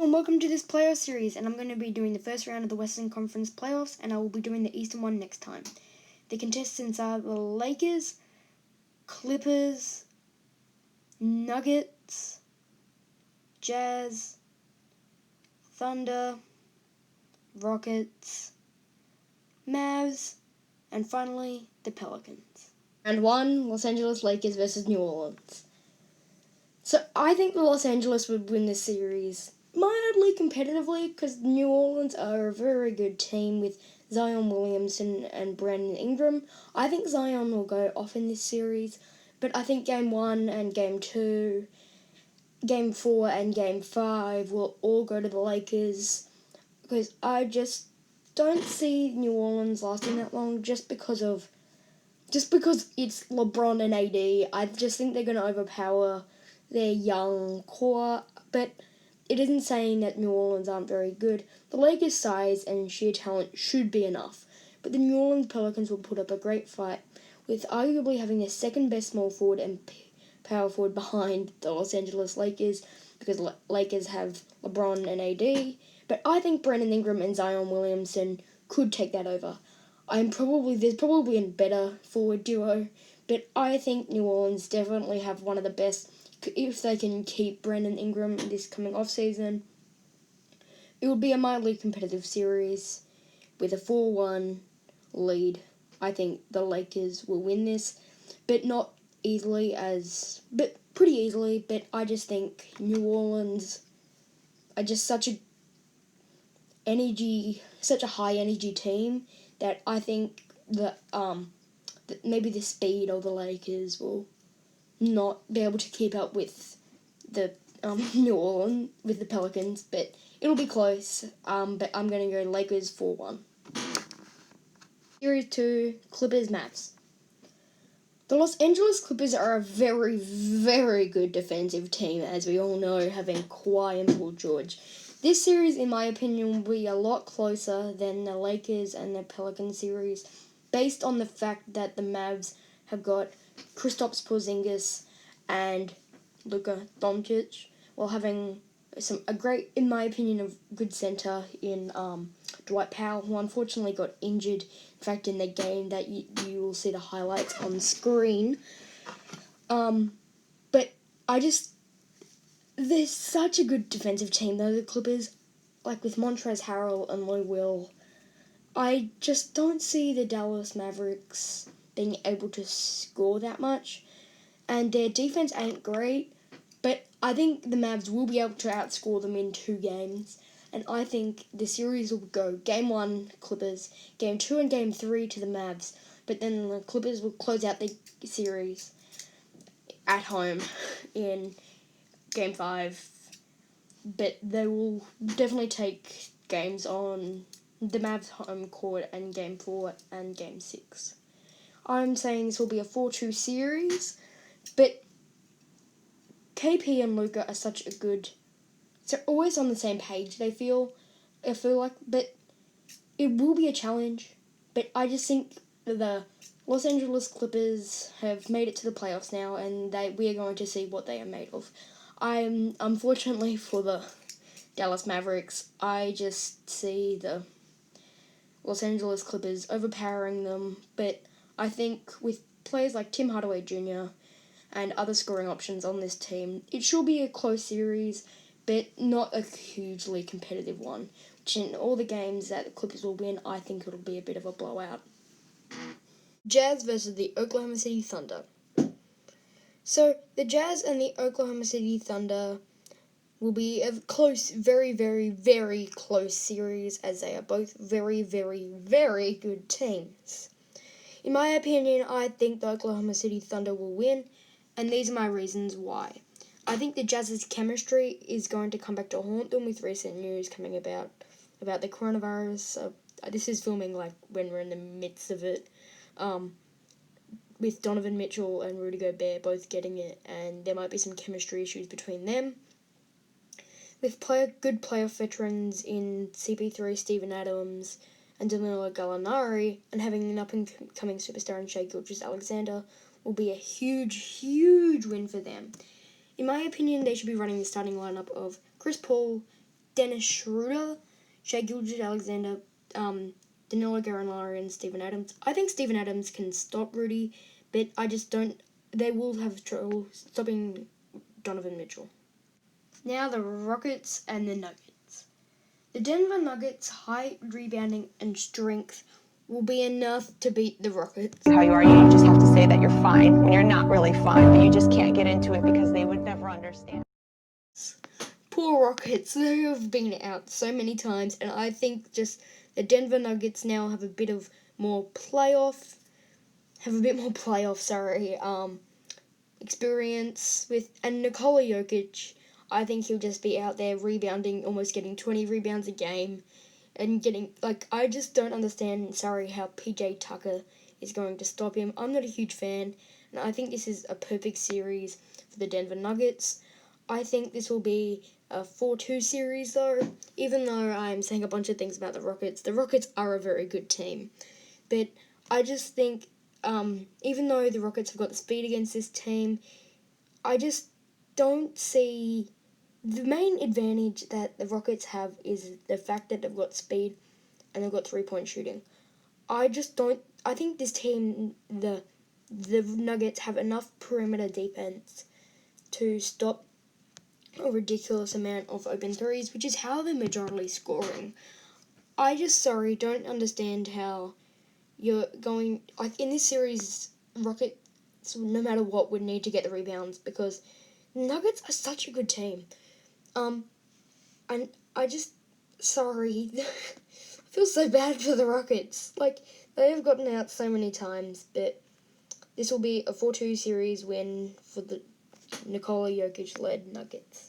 and welcome to this playoff series, and I'm going to be doing the first round of the Western Conference playoffs, and I will be doing the Eastern one next time. The contestants are the Lakers, Clippers, Nuggets, Jazz, Thunder, Rockets, Mavs, and finally, the Pelicans. Round 1, Los Angeles Lakers versus New Orleans. So I think the Los Angeles would win this series mildly competitively because New Orleans are a very good team with Zion Williamson and Brandon Ingram. I think Zion will go off in this series, but I think Game 1 and Game 2, Game 4 and Game 5 will all go to the Lakers because I just don't see New Orleans lasting that long just because it's LeBron and AD. I just think they're going to overpower their young core, but it isn't saying that New Orleans aren't very good. The Lakers' size and sheer talent should be enough, but the New Orleans Pelicans will put up a great fight, with arguably having the second best small forward and power forward behind the Los Angeles Lakers, because Lakers have LeBron and AD, but I think Brandon Ingram and Zion Williamson could take that over. There's probably a better forward duo, but I think New Orleans definitely have one of the best. If they can keep Brandon Ingram this coming off season, it will be a mildly competitive series with a 4-1 lead. I think the Lakers will win this, but not easily but pretty easily. But I just think New Orleans are just such a high energy team that I think that maybe the speed of the Lakers will not be able to keep up with the New Orleans, with the Pelicans, but it'll be close. But I'm going to go Lakers 4-1. Series 2, Clippers Mavs. The Los Angeles Clippers are a very, very good defensive team, as we all know, having Kawhi and Paul George. This series, in my opinion, will be a lot closer than the Lakers and the Pelican series, based on the fact that the Mavs have got Kristaps Porzingis and Luka Doncic, while having a great, in my opinion, a good center in Dwight Powell, who unfortunately got injured. In fact, in the game that you will see the highlights on screen. But they're such a good defensive team, though, the Clippers, like with Montrezl Harrell and Lou Will. I just don't see the Dallas Mavericks being able to score that much, and their defense ain't great, but I think the Mavs will be able to outscore them in 2 games, and I think the series will go Game 1, Clippers, Game 2 and Game 3 to the Mavs, but then the Clippers will close out the series at home in Game 5, but they will definitely take games on the Mavs home court in Game 4 and Game 6. I'm saying this will be a 4-2 series, but KP and Luka are such a good... They're always on the same page, I feel like, but it will be a challenge. But I just think the Los Angeles Clippers have made it to the playoffs now, and we are going to see what they are made of. Unfortunately for the Dallas Mavericks, I just see the Los Angeles Clippers overpowering them, but I think with players like Tim Hardaway Jr. and other scoring options on this team, it should be a close series, but not a hugely competitive one, which in all the games that the Clippers will win, I think it'll be a bit of a blowout. Jazz versus the Oklahoma City Thunder. So, the Jazz and the Oklahoma City Thunder will be a close, very, very, very close series, as they are both very, very, very good teams. In my opinion, I think the Oklahoma City Thunder will win, and these are my reasons why. I think the Jazz's chemistry is going to come back to haunt them with recent news coming about the coronavirus. This is filming like when we're in the midst of it. With Donovan Mitchell and Rudy Gobert both getting it, and there might be some chemistry issues between them. With good playoff veterans in CP3, Steven Adams, and Danilo Gallinari, and having an up-and-coming superstar in Shai Gilgeous-Alexander, will be a huge, huge win for them. In my opinion, they should be running the starting lineup of Chris Paul, Dennis Schroeder, Shai Gilgeous-Alexander, Danilo Gallinari, and Steven Adams. I think Steven Adams can stop Rudy, but I just don't. They will have trouble stopping Donovan Mitchell. Now the Rockets and the Nuggets. The Denver Nuggets' height, rebounding, and strength will be enough to beat the Rockets. How you are, you just have to say that you're fine when you're not really fine, but you just can't get into it because they would never understand. Poor Rockets, they have been out so many times, and I think just the Denver Nuggets now have a bit more playoff experience with, and Nikola Jokic. I think he'll just be out there rebounding, almost getting 20 rebounds a game, and getting, I just don't understand, how PJ Tucker is going to stop him. I'm not a huge fan, and I think this is a perfect series for the Denver Nuggets. I think this will be a 4-2 series, though, even though I'm saying a bunch of things about the Rockets. The Rockets are a very good team, but I just think, even though the Rockets have got the speed against this team, I just don't see. The main advantage that the Rockets have is the fact that they've got speed and they've got 3-point shooting. I think this team, the Nuggets, have enough perimeter defense to stop a ridiculous amount of open threes, which is how they're majorly scoring. I just, don't understand how you're going. In this series, Rockets, no matter what, would need to get the rebounds because Nuggets are such a good team. And I just, I feel so bad for the Rockets. They have gotten out so many times, but this will be a 4-2 series win for the Nikola Jokic-led Nuggets.